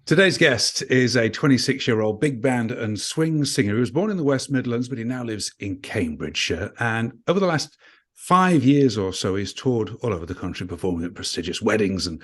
Today's guest is a 26-year-old big band and swing singer who was born in the West Midlands, but he now lives in Cambridgeshire. And over the last 5 years or so, he's toured all over the country, performing at prestigious weddings and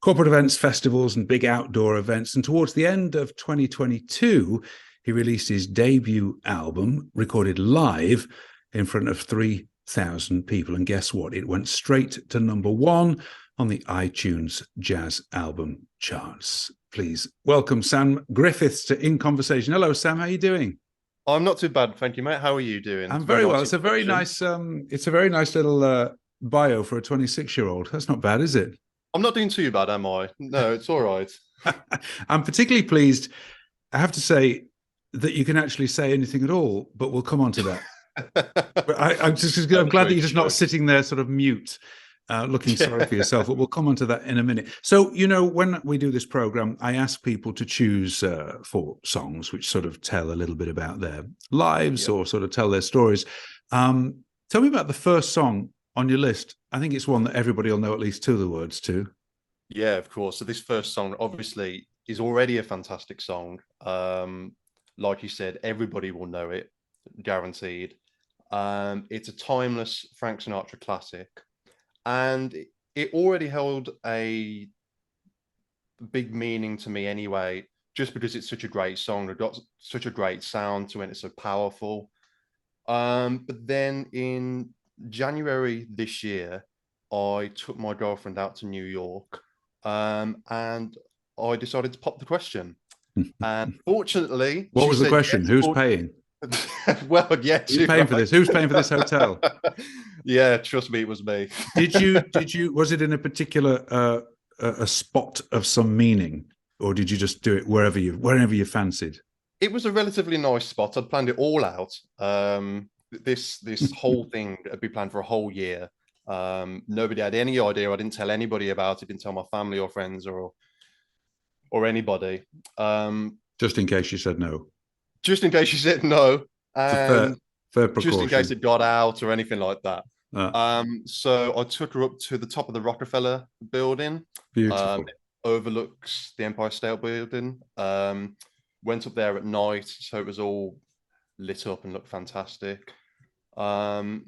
corporate events, festivals, and big outdoor events. And towards the end of 2022, he released his debut album, recorded live in front of 3,000 people. And guess what? It went straight to number one on the iTunes Jazz Album charts. Please welcome Sam Griffiths to In Conversation. Hello, Sam. How are you doing? I'm not too bad, thank you, mate. How are you doing? I'm very well. It's a very nice. It's a very nice little bio for a 26-year-old. That's not bad, is it? I'm not doing too bad, am I? No, it's all right. I'm particularly pleased, I have to say, that you can actually say anything at all. But we'll come on to that. But I'm glad that you're just not sitting there, sort of mute. Looking sorry for yourself, but we'll come on to that in a minute. So, when we do this program, I ask people to choose 4 songs which sort of tell a little bit about their lives or sort of tell their stories. Tell me about the first song on your list. I think it's one that everybody will know at least 2 of the words to. Yeah, of course. So this first song obviously is already a fantastic song. Like you said, everybody will know it, guaranteed. It's a timeless Frank Sinatra classic. And it already held a big meaning to me anyway, just because it's such a great song. It got such a great sound to it. It's so powerful. But then in January this year, I took my girlfriend out to New York, and I decided to pop the question. And fortunately, what was the question? Yes, who's paying? Well, yeah, who's paying for this? Who's paying for this hotel? Yeah, trust me, it was me. Did you? Was it in a particular a spot of some meaning, or did you just do it wherever you fancied? It was a relatively nice spot. I'd planned it all out. This whole thing had been planned for a whole year. Nobody had any idea. I didn't tell anybody about it. Didn't tell my family or friends or anybody. Just in case you said no. Just in case you said no, and fair precaution. Just in case it got out or anything like that. So I took her up to the top of the Rockefeller building. Beautiful. It overlooks the Empire State Building. Went up there at night, so it was all lit up and looked fantastic. And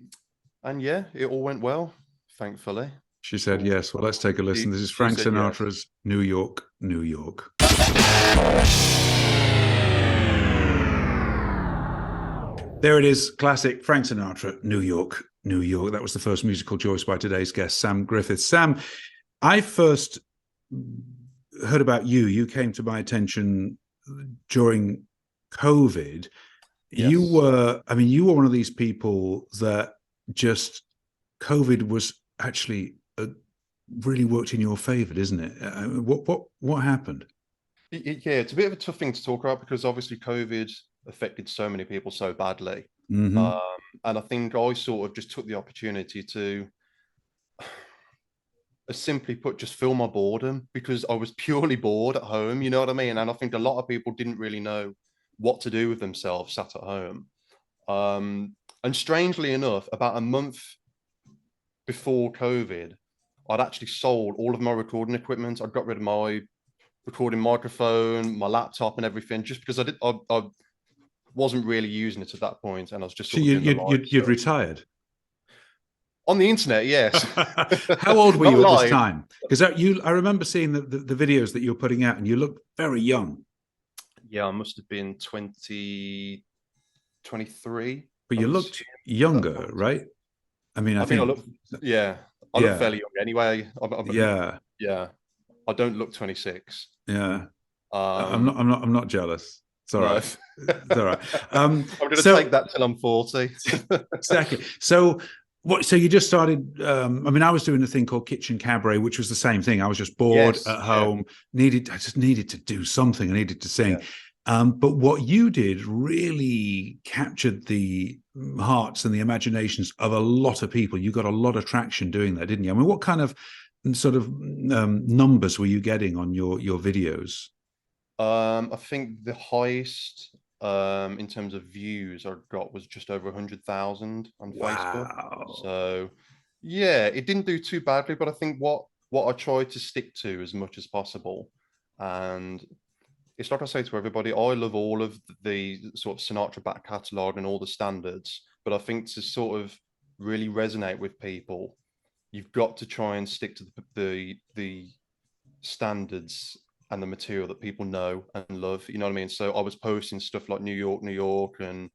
yeah, it all went well, thankfully. She said yes. Well, let's take a listen. This is Frank Sinatra's yes. New York, New York. There it is, classic Frank Sinatra, New York, New York. That was the first musical choice by today's guest, Sam Griffiths. Sam, I first heard about you. You came to my attention during COVID. Yes. You were one of these people that just COVID was actually really worked in your favor, isn't it? What happened? Yeah, it's a bit of a tough thing to talk about because obviously COVID affected so many people so badly. Mm-hmm. And I think I sort of just took the opportunity to, simply put, just fill my boredom because I was purely bored at home, you know what I mean? And I think a lot of people didn't really know what to do with themselves sat at home. And strangely enough, about a month before COVID, I'd actually sold all of my recording equipment. I got rid of my recording microphone, my laptop and everything, just because I wasn't really using it at that point, and I was just so you'd retired on the internet. Yes. How old were you at this time? Because I remember seeing the videos that you were putting out, and you looked very young. Yeah, I must have been 23. But you looked younger, right? I mean, I think I look. Yeah, I look fairly young anyway. Yeah. I don't look 26. Yeah. I'm not jealous. It's all right. It's all right. I'm going to take that till I'm 40. Exactly. So you just started, I was doing a thing called Kitchen Cabaret, which was the same thing. I was just bored at home, I just needed to do something. I needed to sing. Yeah. But what you did really captured the hearts and the imaginations of a lot of people. You got a lot of traction doing that, didn't you? I mean, what kind of sort of numbers were you getting on your videos? I think the highest in terms of views I got was just over 100,000 on Facebook. So yeah, it didn't do too badly, but I think what I tried to stick to as much as possible, and it's like I say to everybody, I love all of the sort of Sinatra back catalogue and all the standards, but I think to sort of really resonate with people, you've got to try and stick to the standards and the material that people know and love. You know what I mean? So I was posting stuff like New York, New York, and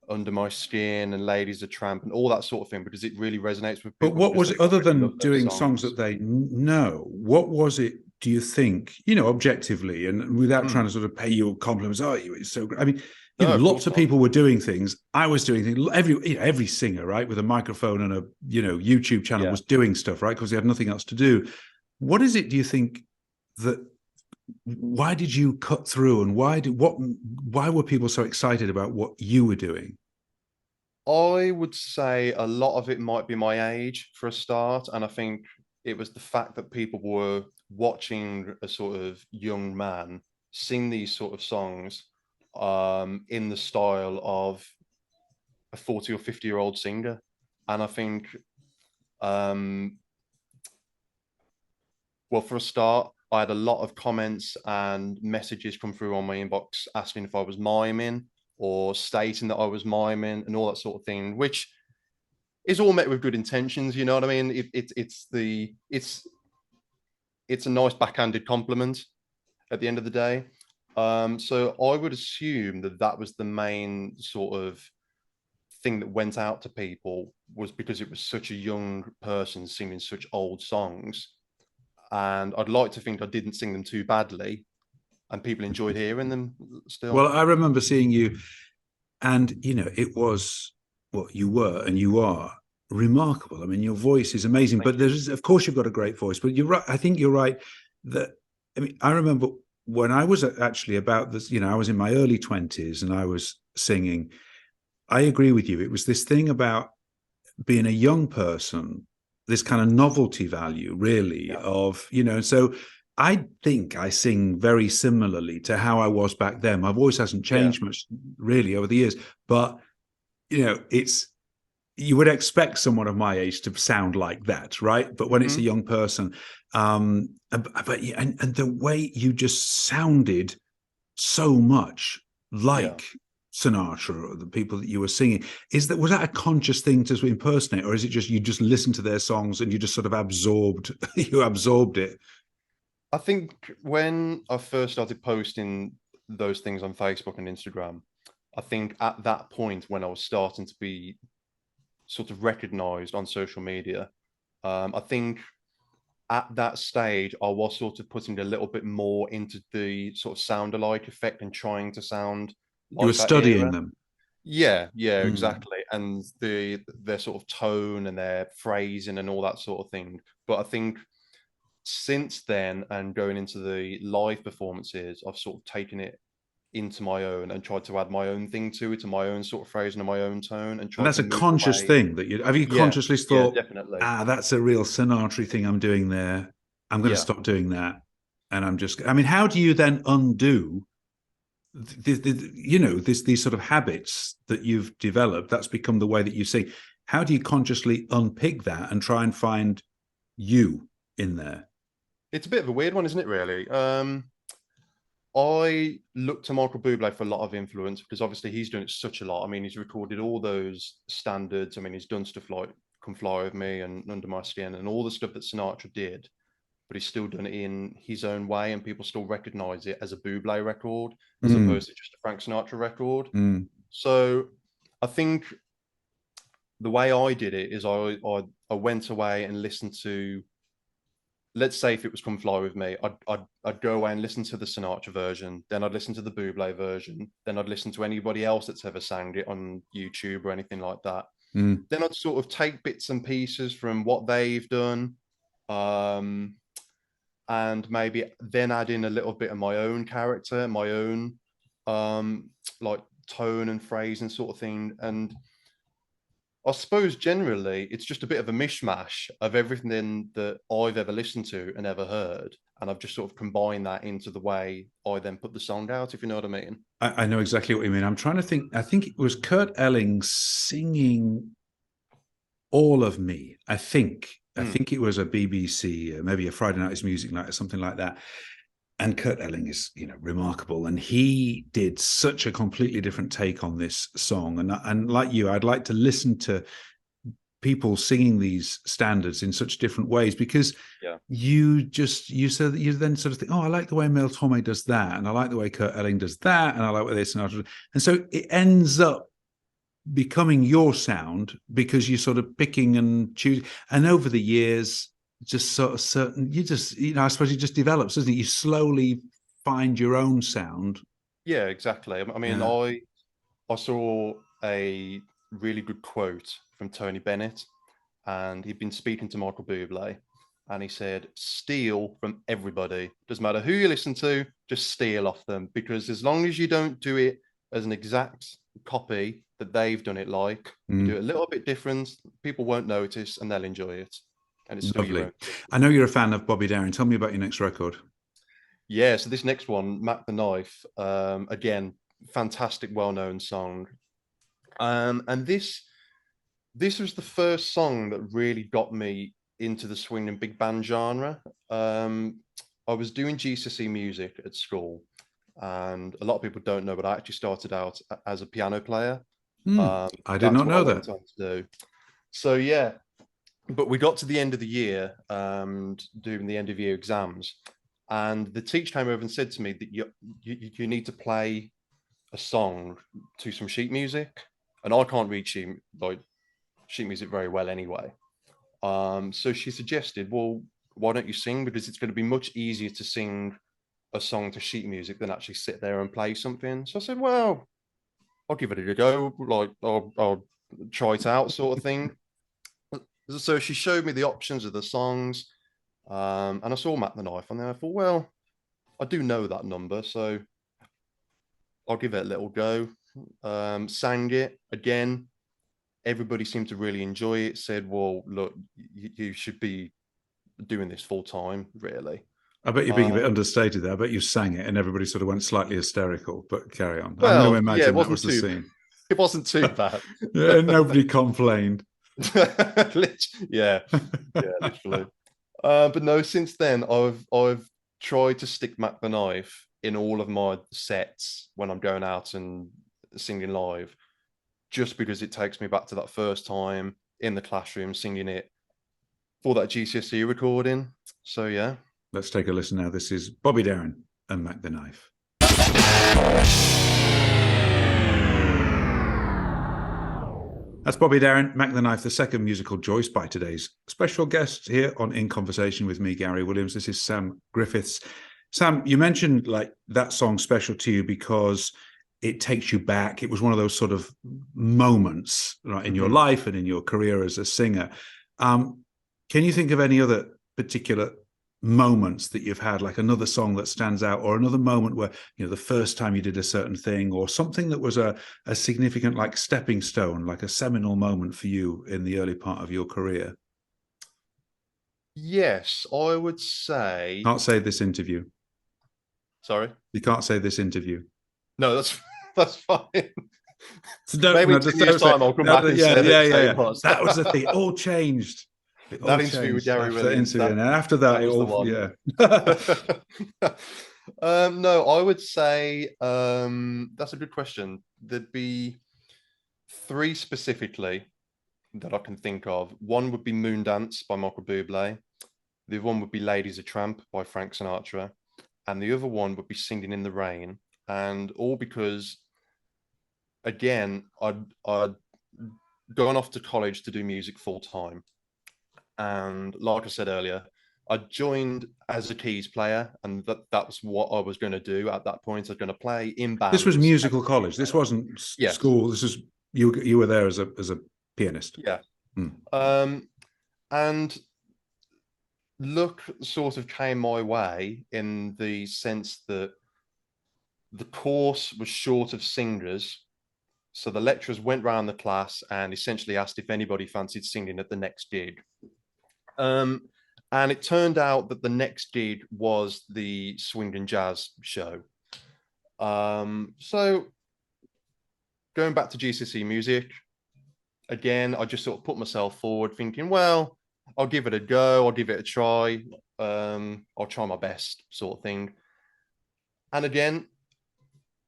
Under My Skin and Ladies a Tramp and all that sort of thing because it really resonates with But people what because was they it, other already love than those doing songs songs. that they know, what was it, do you think, objectively, and without trying to sort of pay you compliments, oh, it's so great. I mean, No, of lots course of not. people were doing things. I was doing things. Every singer, right, with a microphone and a YouTube channel Yeah. was doing stuff, right, because they had nothing else to do. What is it? Do you think that? Why did you cut through, and why were people so excited about what you were doing? I would say a lot of it might be my age for a start. And I think it was the fact that people were watching a sort of young man sing these sort of songs in the style of a 40 or 50-year-old singer. And I think, um, well, for a start, I had a lot of comments and messages come through on my inbox asking if I was miming or stating that I was miming and all that sort of thing, which is all met with good intentions. You know what I mean? It's a nice backhanded compliment at the end of the day. So I would assume that that was the main sort of thing that went out to people was because it was such a young person singing such old songs. And I'd like to think I didn't sing them too badly and people enjoyed hearing them Well, still. I remember seeing you, and it was what you were, and you are remarkable. I mean, your voice is amazing, Thank but you. there's, of course, you've got a great voice. But you're right. I think you're right that, I mean, I remember when I was actually about this. I was in my early 20s and I was singing. I agree with you. It was this thing about being a young person, this kind of novelty value, really, Yeah. of, so I think I sing very similarly to how I was back then. My voice hasn't Yeah. changed much really over the years, but it's, you would expect someone of my age to sound like that, right? But when it's a Hmm. young person, and the way you just sounded so much Yeah. like Sinatra or the people that you were singing, was that a conscious thing to impersonate, or is it just you just listen to their songs and you just sort of absorbed you absorbed it? I think when I first started posting those things on Facebook and Instagram, I think at that point when I was starting to be sort of recognized on social media, I think at that stage I was sort of putting a little bit more into the sort of sound alike effect and trying to sound You were like that studying era. them. Yeah, yeah, Mm. exactly. And their sort of tone and their phrasing and all that sort of thing. But I think since then and going into the live performances, I've sort of taken it into my own and tried to add my own thing to it and my own sort of phrasing and my own tone and And tried that's to a move conscious away. thing that you have. You Yeah, consciously yeah, thought, definitely. that's a real Sinatra thing I'm doing there. I'm going to Yeah. stop doing that. And I mean, how do you then undo these sort of habits that you've developed? That's become the way that you sing. How do you consciously unpick that and try and find you in there? It's a bit of a weird one, isn't it, really? I look to Michael Bublé for a lot of influence because obviously he's doing it such a lot. I mean, he's recorded all those standards. I mean, he's done stuff like Come Fly With Me and Under My Skin and all the stuff that Sinatra did, but he's still done it in his own way and people still recognize it as a Bublé record as Mm, opposed to just a Frank Sinatra record. mm. So I think the way I did it is I went away and listened to, let's say if it was Come Fly With Me, I'd go away and listen to the Sinatra version, then I'd listen to the Buble version, then I'd listen to anybody else that's ever sang it on YouTube or anything like that. Mm. Then I'd sort of take bits and pieces from what they've done, um, and maybe then add in a little bit of my own character, my own like tone and phrase and sort of thing. And I suppose generally it's just a bit of a mishmash of everything that I've ever listened to and ever heard. And I've just sort of combined that into the way I then put the song out, if you know what I mean. I know exactly what you mean. I'm trying to think. I think it was Kurt Elling singing All of Me. I think. I Mm, think it was a BBC, maybe a Friday Night's Music Night or something like that. And Kurt Elling is, remarkable, and he did such a completely different take on this song. And like you, I'd like to listen to people singing these standards in such different ways, because you said that you then sort of think, oh, I like the way Mel Torme does that, and I like the way Kurt Elling does that, and I like this and so it ends up becoming your sound because you're sort of picking and choosing. And over the years, just sort of certain, I suppose it just develops, doesn't it? You slowly find your own sound. Yeah, exactly. I mean, I saw a really good quote from Tony Bennett, and he'd been speaking to Michael Bublé, and he said, steal from everybody. Doesn't matter who you listen to, just steal off them, because as long as you don't do it as an exact copy that they've done it like, you do it a little bit different, people won't notice and they'll enjoy it. And it's still your own. I know you're a fan of Bobby Darin. Tell me about your next record. Yeah, so this next one, Mac the Knife, again, fantastic, well-known song. And this was the first song that really got me into the swing and big band genre. I was doing GCSE music at school, and a lot of people don't know, but I actually started out as a piano player. I did not know that. To do. So yeah, but we got to the end of the year, doing the end of year exams, and the teacher came over and said to me that you need to play a song to some sheet music, and I can't read sheet music very well anyway. So she suggested, well, why don't you sing? Because it's going to be much easier to sing a song to sheet music than actually sit there and play something. So I said, well, I'll give it a go. Like, I'll try it out, sort of thing. So she showed me the options of the songs, and I saw Mac the Knife, and then I thought, well, I do know that number, so I'll give it a little go. Sang it again. Everybody seemed to really enjoy it. Said, well, look, you should be doing this full time, really. I bet you're being a bit understated there. I bet you sang it and everybody sort of went slightly hysterical, but carry on. Well, I'm going to imagine that was the scene. It wasn't too bad. Yeah, nobody complained. Yeah, literally. But no, since then, I've tried to stick Mac the Knife in all of my sets when I'm going out and singing live, just because it takes me back to that first time in the classroom singing it for that GCSE recording. So yeah. Let's take a listen now. This is Bobby Darin and Mac the Knife. That's Bobby Darin, Mac the Knife, the second musical choice by today's special guest here on In Conversation with me, Gary Williams. This is Sam Griffiths. Sam, you mentioned like that song special to you because it takes you back. It was one of those sort of moments, right, in your life and in your career as a singer. Can you think of any other particular moments that you've had, like another song that stands out, or another moment where, the first time you did a certain thing, or something that was a significant, like, stepping stone, like a seminal moment for you in the early part of your career? Yes, I would say. Can't say this interview. Sorry? You can't say this interview. No, that's fine. So maybe in 10 years' time I'll come back and say that was the thing. It all changed. That interview with Gary Williams. And after that, it all, no, I would say that's a good question. There'd be three specifically that I can think of. One would be Moondance by Michael Bublé. The other one would be Ladies a Tramp by Frank Sinatra. And the other one would be Singing in the Rain. And all because, again, I'd gone off to college to do music full time. And like I said earlier, I joined as a keys player, and that was what I was going to do at that point. I was going to play in bands. This was musical college. This wasn't school. This is you were there as a pianist. Yeah. And luck sort of came my way in the sense that the course was short of singers. So the lecturers went round the class and essentially asked if anybody fancied singing at the next gig. And it turned out that the next gig was the swing and jazz show. So going back to GCSE music, again, I just sort of put myself forward thinking, well, I'll give it a go. I'll give it a try. I'll try my best, sort of thing. And again,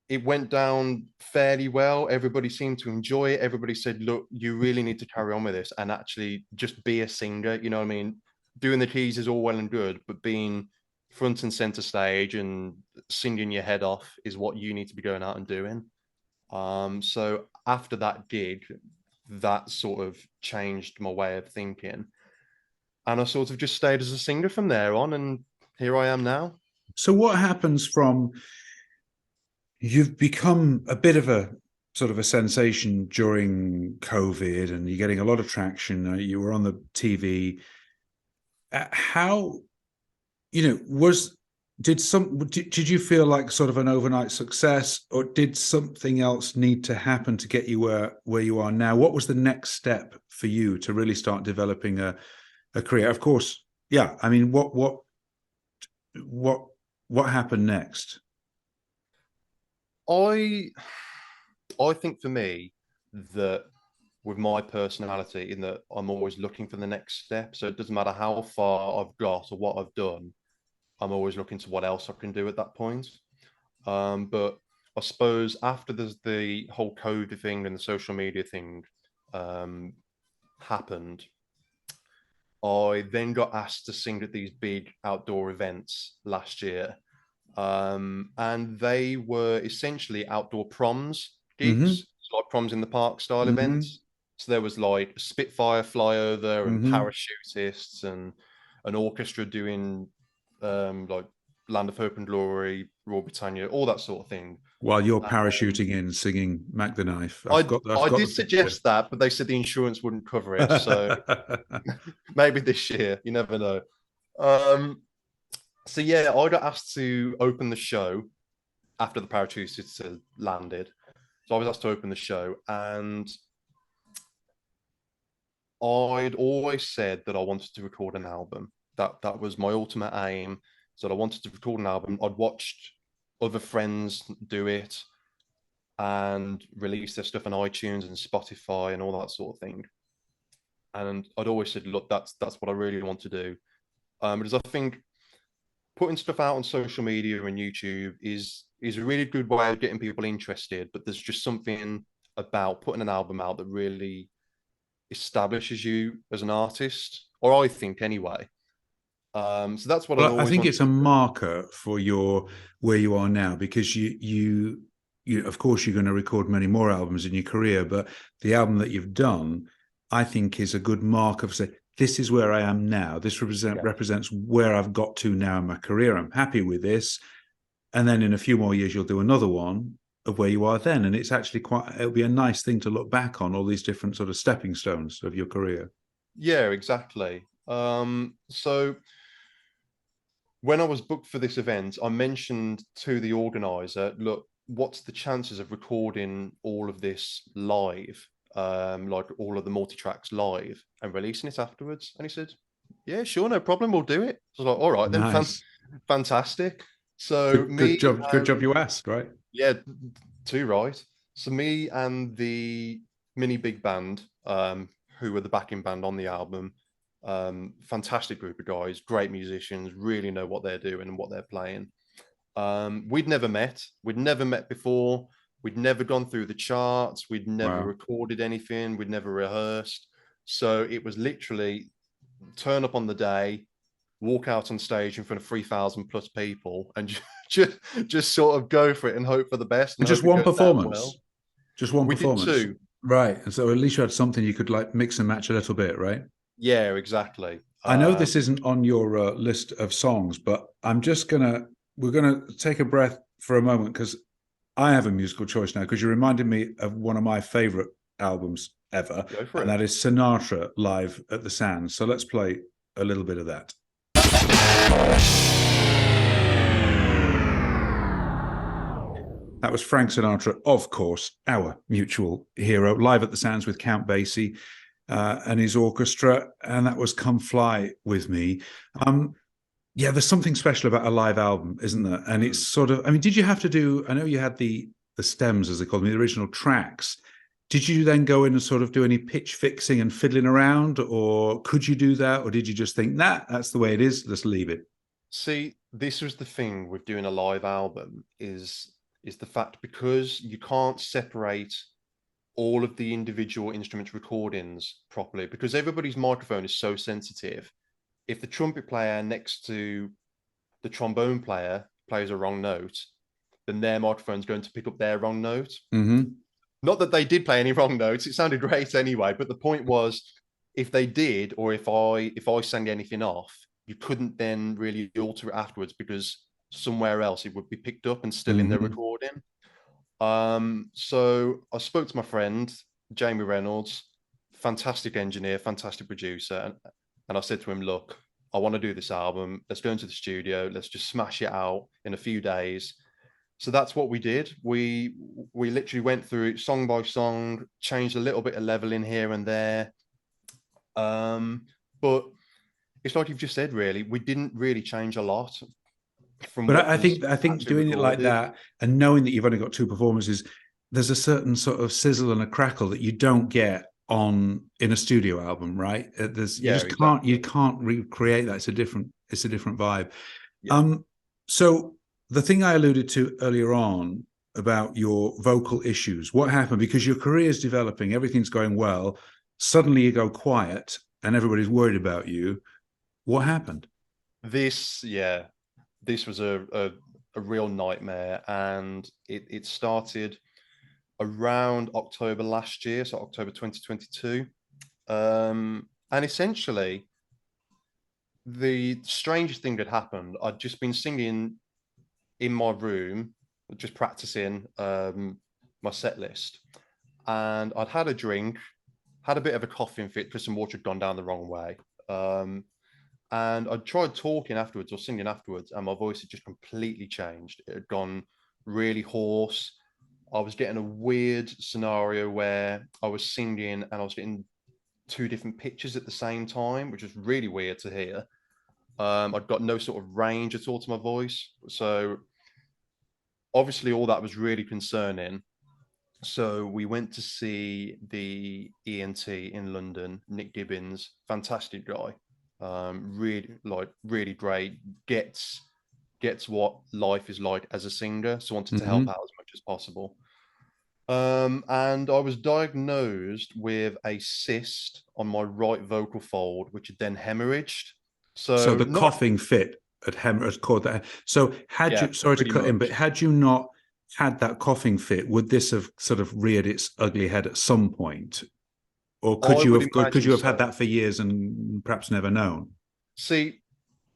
it went down fairly well. Everybody seemed to enjoy it. Everybody said, look, you really need to carry on with this and actually just be a singer. You know what I mean? Doing the keys is all well and good, but being front and center stage and singing your head off is what you need to be going out and doing. So after that gig, that sort of changed my way of thinking. And I sort of just stayed as a singer from there on, and here I am now. So what happens from, you've become a bit of a sort of a sensation during COVID and you're getting a lot of traction. You were on the TV. How, did you feel like sort of an overnight success, or did something else need to happen to get you where you are now? What was the next step for you to really start developing a career? Of course, yeah. I mean, what happened next? I think for me that with my personality, in that I'm always looking for the next step. So it doesn't matter how far I've got or what I've done, I'm always looking to what else I can do at that point. But I suppose after there's the whole COVID thing and the social media thing happened, I then got asked to sing at these big outdoor events last year. And they were essentially outdoor proms gigs, like proms in the park style events. So there was like Spitfire flyover and parachutists and an orchestra doing like Land of Hope and Glory, Royal Britannia, all that sort of thing. While you're parachuting in, singing Mac the Knife. I did suggest that, but they said the insurance wouldn't cover it. So maybe this year, you never know. So yeah, I got asked to open the show after the parachutists had landed. So I was asked to open the show, and I'd always said that I wanted to record an album. That was my ultimate aim. So I wanted to record an album. I'd watched other friends do it and release their stuff on iTunes and Spotify and all that sort of thing. And I'd always said, look, that's what I really want to do. Because I think putting stuff out on social media and YouTube is a really good way of getting people interested. But there's just something about putting an album out that really establishes you as an artist, or I think anyway. So that's what I think it's a marker for where you are now, because you of course you're going to record many more albums in your career, but the album that you've done, I think, is a good marker for saying, this is where I am now. This represents where I've got to now in my career. I'm happy with this. And then in a few more years, you'll do another one of where you are then. And it's actually it'll be a nice thing to look back on, all these different sort of stepping stones of your career. Yeah, exactly. So when I was booked for this event, I mentioned to the organizer, look, what's the chances of recording all of this live? Like all of the multi-tracks live and releasing it afterwards. And he said, yeah, sure, no problem, we'll do it. So I was like, all right, then, fantastic. So good job you asked, right? Yeah, too right. So me and the mini big band, who were the backing band on the album, fantastic group of guys, great musicians, really know what they're doing and what they're playing. We'd never met before. We'd never gone through the charts. We'd never recorded anything. We'd never rehearsed. So it was literally turn up on the day, walk out on stage in front of 3,000 plus people, and just sort of go for it and hope for the best. And just one performance. Well. Just one performance. We did two. Right. And so at least you had something you could like mix and match a little bit, right? Yeah, exactly. I know this isn't on your list of songs, but we're gonna take a breath for a moment, because I have a musical choice now, because you reminded me of one of my favorite albums ever, and that is Sinatra live at the Sands. So let's play a little bit of that. That was Frank Sinatra, of course, our mutual hero, live at the Sands with Count Basie and his orchestra, and that was Come Fly With Me. Yeah, there's something special about a live album, isn't there? And it's sort of, I mean, did you have to do, I know you had the stems, as they call them, the original tracks. Did you then go in and sort of do any pitch fixing and fiddling around, or could you do that? Or did you just think, nah, that's the way it is, let's leave it? See, this was the thing with doing a live album is the fact, because you can't separate all of the individual instruments recordings properly, because everybody's microphone is so sensitive. If the trumpet player next to the trombone player plays a wrong note, then their microphone's going to pick up their wrong note. Mm-hmm. Not that they did play any wrong notes, it sounded great anyway, but the point was, if they did, or if I sang anything off, you couldn't then really alter it afterwards, because somewhere else it would be picked up and still in the Mm-hmm. recording. So I spoke to my friend Jamie Reynolds, fantastic engineer, fantastic producer, and I said to him, look, I want to do this album. Let's go into the studio. Let's just smash it out in a few days. So that's what we did. We literally went through it song by song, changed a little bit of level in here and there. But it's like you've just said, really, we didn't really change a lot from But what was I think actually doing it like recorded. that and knowing that you've only got two performances, there's a certain sort of sizzle and a crackle that you don't get on in a studio album, right? There's you Yeah, just can't exactly. recreate that. It's a different vibe. Yeah. So the thing I alluded to earlier on about your vocal issues, what happened? Because your career is developing, everything's going well. Suddenly you go quiet, and everybody's worried about you. What happened? Yeah, this was a real nightmare, and it started around October last year, so October 2022. And essentially, the strangest thing had happened. I'd just been singing in my room, just practicing my set list, and I'd had a drink, had a bit of a coughing fit because some water had gone down the wrong way. And I tried talking afterwards or singing afterwards, and my voice had just completely changed. It had gone really hoarse. I was getting a weird scenario where I was singing and I was getting two different pitches at the same time, which was really weird to hear. I'd got no sort of range at all to my voice. So obviously all that was really concerning. So we went to see the ENT in London, Nick Gibbons, fantastic guy. Really great. Gets what life is like as a singer. So wanted to help Mm-hmm. out as much as possible. And I was diagnosed with a cyst on my right vocal fold, which had then hemorrhaged. So So the not coughing fit at Hemorrhage caused that. So had yeah, you, sorry to pretty cut in, but much. had you not had that coughing fit, would this have sort of reared its ugly head at some point, or I would could imagine you have had so. that for years and perhaps never known? See,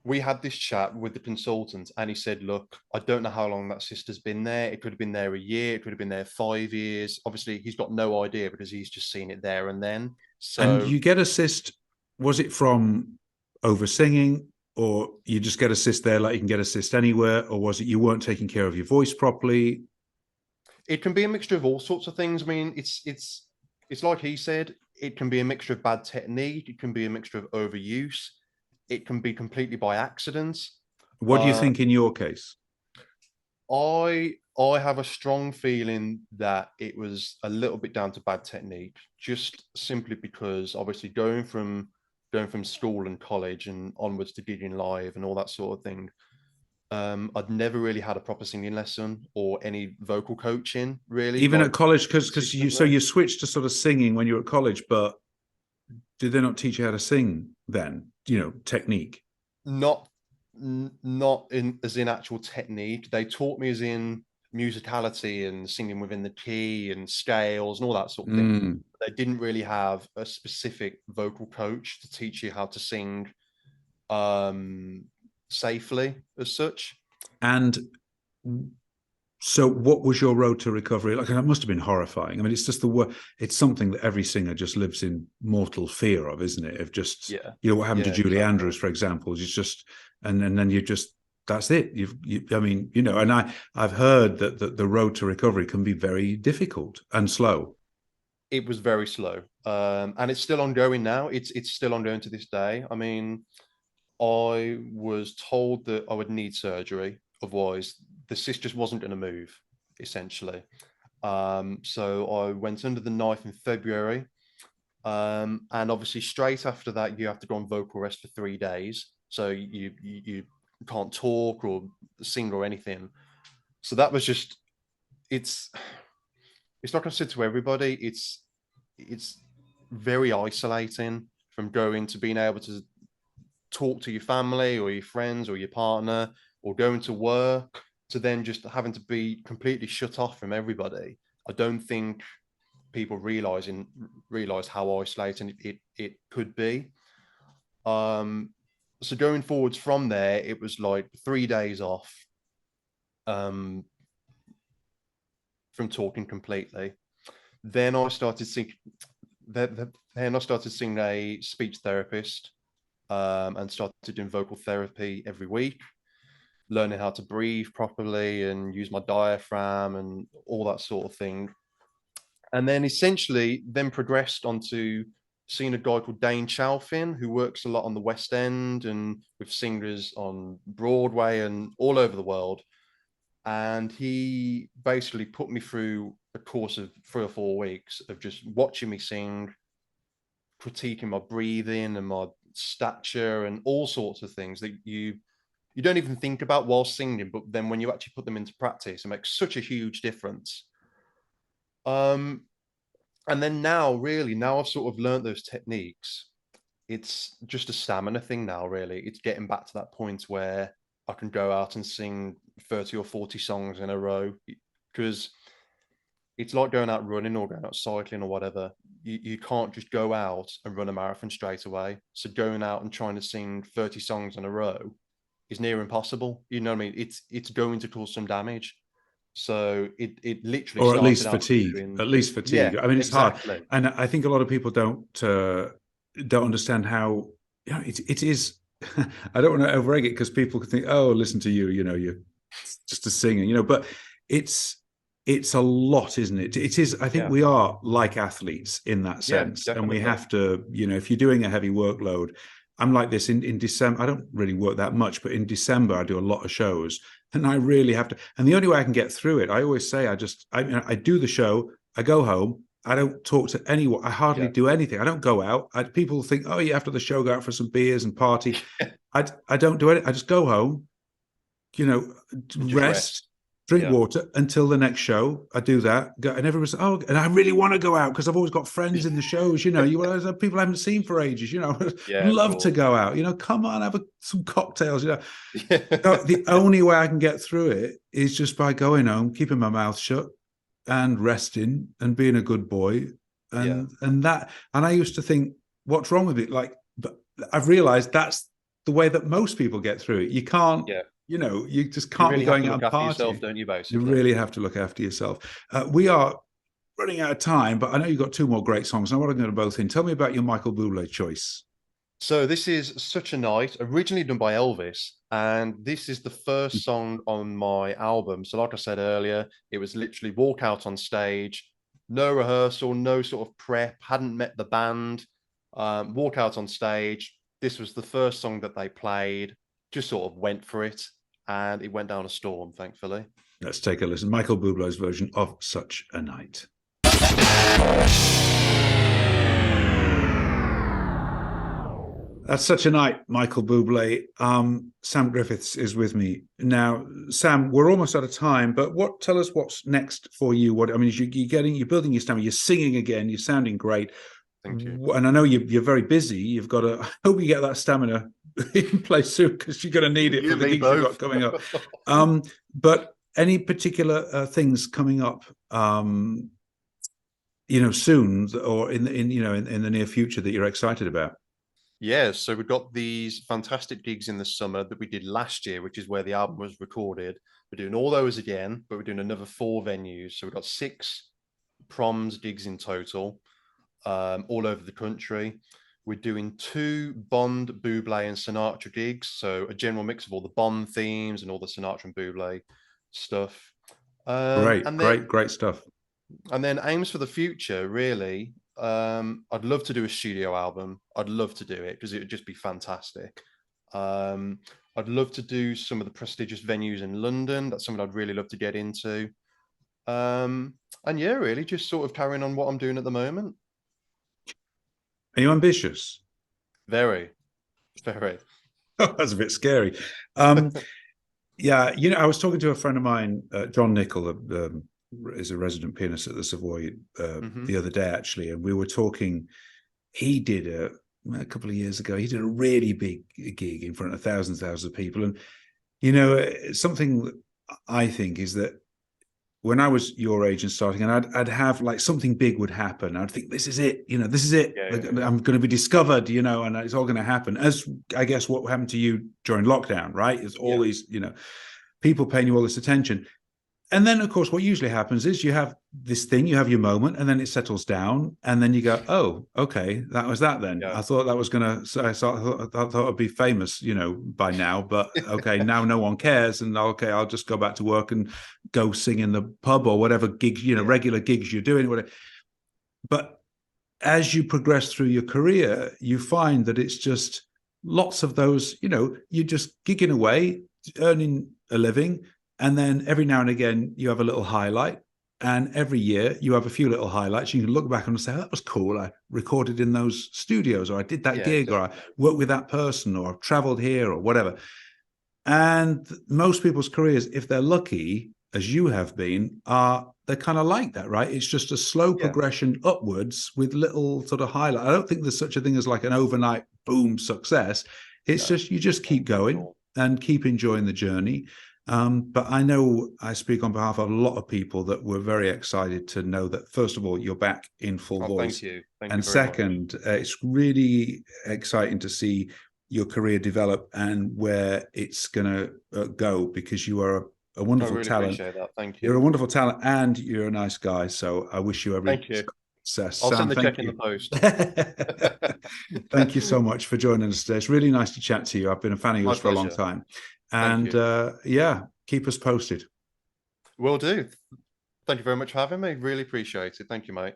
we had this chat with the consultant, and he said, look, I don't know how long that cyst been there. It could have been there a year, it could have been there 5 years. Obviously, he's got no idea because he's just seen it there and then. And So you get a cyst. Was it from over singing, or you just get a cyst there like you can get a cyst anywhere, or was it you weren't taking care of your voice properly? it can be a mixture of all sorts of things. I mean, it's like he said, it can be a mixture of bad technique, it can be a mixture of overuse, it can be completely by accident. What do you Uh, think in your case? I have a strong feeling that it was a little bit down to bad technique, just simply because obviously going from school and college and onwards to gigging live and all that sort of thing. I'd never really had a proper singing lesson or any vocal coaching, really, Even like at college, because consistently. you switched to sort of singing when you were at college, but did they not teach you how to sing then? You know, technique. Not not in as in actual technique. They taught me as in musicality and singing within the key and scales and all that sort of thing. Mm. They didn't really have a specific vocal coach to teach you how to sing um safely as such. And so, what was your road to recovery? Like, it must have been horrifying. I mean, it's just it's something that every singer just lives in mortal fear of, isn't it? Of just, Yeah, you know, what happened to yeah, Julie exactly. Andrews, for example, is just, and then you just, that's it. I mean, you know, and I've heard that the road to recovery can be very difficult and slow. It was very slow. And it's still ongoing now. It's still ongoing to this day. I mean, I was told that I would need surgery, otherwise the cyst just wasn't going to move, essentially. So I went under the knife in February, and obviously straight after that you have to go on vocal rest for 3 days. So you can't talk or sing or anything. So that was just, it's not going to sit to everybody. It's very isolating from going to being able to talk to your family or your friends or your partner, or going to work, to then just having to be completely shut off from everybody. I don't think people realize how isolating it could be. So going forwards from there, it was like 3 days off from talking completely. Then I started seeing a speech therapist, and started doing vocal therapy every week, learning how to breathe properly and use my diaphragm and all that sort of thing. And then essentially then progressed onto seeing a guy called Dane Chalfin, who works a lot on the West End and with singers on Broadway and all over the world. And he basically put me through a course of 3 or 4 weeks of just watching me sing, critiquing my breathing and my stature and all sorts of things that you don't even think about while singing, but then when you actually put them into practice, it makes such a huge difference. And then now I've sort of learned those techniques. It's just a stamina thing now, really. It's getting back to that point where I can go out and sing 30 or 40 songs in a row, because it's like going out running or going out cycling or whatever. You can't just go out and run a marathon straight away. So going out and trying to sing 30 songs in a row is near impossible. You know what I mean? It's going to cause some damage. So it literally Or at started least out fatigue. doing, At least yeah, fatigue. I mean, it's hard, exactly. and I think a lot of people don't understand how, you know, it is. I don't want to overegg it, because people could think, oh, listen to you, you know, you're just a singer, you know, but it's a lot, isn't it? It is. I think Yeah, we are like athletes in that yeah, sense, and we definitely. have to, you know, if you're doing a heavy workload. I'm like this in December. I don't really work that much, but in December I do a lot of shows, and I really have to. And the only way I can get through it, I always say, I do the show, I go home, I don't talk to anyone, I hardly Yeah, do anything. I don't go out. People think, oh, yeah, after the show, go out for some beers and party. I don't do it. I just go home, you know, just rest, rest. drink Yeah, water until the next show. I do that, and everyone's, oh, and I really want to go out because I've always got friends in the shows. You know, people I haven't seen for ages. You know, yeah, of love to course. go out. You know, come on, have some cocktails. You know, so Yeah, the only way I can get through it is just by going home, keeping my mouth shut, and resting, and being a good boy, yeah, and I used to think, what's wrong with it? Like, but I've realized that's the way that most people get through it. You can't, yeah. you know, you just You can't be really have going to out look and after yourself, partying. don't you, You basically? really have to look after yourself. We are running out of time, but I know you've got two more great songs. I want to go to both in. Tell me about your Michael Bublé choice. So this is Such a Night, originally done by Elvis, and this is the first song on my album. So like I said earlier, it was literally walk out on stage, no rehearsal, no sort of prep, hadn't met the band, walk out on stage. This was the first song that they played, just sort of went for it, and it went down a storm, thankfully. Let's take a listen. Michael Bublé's version of Such a Night. That's Such a Night, Michael Bublé. Sam Griffiths is with me now. Sam, we're almost out of time, but tell us what's next for you. What I mean is you're building your stamina. You're singing again. You're sounding great, Thank you. and I know you're very busy. You've got to. I hope you get that stamina in place soon, because you're going to need it You for and the me gigs you've got both. coming up. But any particular things coming up? You know, soon, or in the near future that you're excited about? Yeah, so we've got these fantastic gigs in the summer that we did last year, which is where the album was recorded. We're doing all those again, but we're doing another 4 venues. So we've got 6 proms gigs in total, all over the country. We're doing 2 Bond, Bublé, and Sinatra gigs. So a general mix of all the Bond themes and all the Sinatra and Bublé stuff. Great, And then great, great stuff. aims for the future, really. I'd love to do a studio album. I'd love to do it because it would just be fantastic. Um, I'd love to do some of the prestigious venues in London. That's something I'd really love to get into. And yeah, really just sort of carrying on what I'm doing at the moment. Are you ambitious? Very, very. That's a bit scary. Yeah, I was talking to a friend of mine, John Nicol, is a resident pianist at the Savoy the other day, actually, and we were talking. He did a couple of years ago. He did a really big gig in front of thousands of people, and something I think is that when I was your age and starting, and I'd have like something big would happen. I'd think, this is it, this is it. I'm going to be discovered, and it's all going to happen. As I guess what happened to you during lockdown, right? It's all these, people paying you all this attention. And then, of course, what usually happens is you have this thing, you have your moment, and then it settles down, and then you go, "Oh, okay, that was that then." I thought that was gonna. I thought I'd be famous, by now. But okay, now no one cares, and okay, I'll just go back to work and go sing in the pub or whatever gigs, regular gigs you're doing. Whatever. But as you progress through your career, you find that it's just lots of those. You're just gigging away, earning a living. And then every now and again, you have a little highlight. And every year, you have a few little highlights. You can look back and say, that was cool. I recorded in those studios, or I did that gig, or I worked with that person, or I've traveled here, or whatever. And most people's careers, if they're lucky, as you have been, they're kind of like that, right? It's just a slow progression upwards with little sort of highlight. I don't think there's such a thing as like an overnight boom success. It's just, you just keep going and keep enjoying the journey. But I know I speak on behalf of a lot of people that were very excited to know that, first of all, you're back in full voice. Thank you. And second, it's really exciting to see your career develop and where it's going to go, because you are a wonderful talent. Appreciate that. Thank you. You're a wonderful talent and you're a nice guy. So I wish you every success. I'll send the check in the post. Thank you so much for joining us today. It's really nice to chat to you. I've been a fan of yours for a long time. And keep us posted. Will do. Thank you very much for having me. Really appreciate it. Thank you, mate.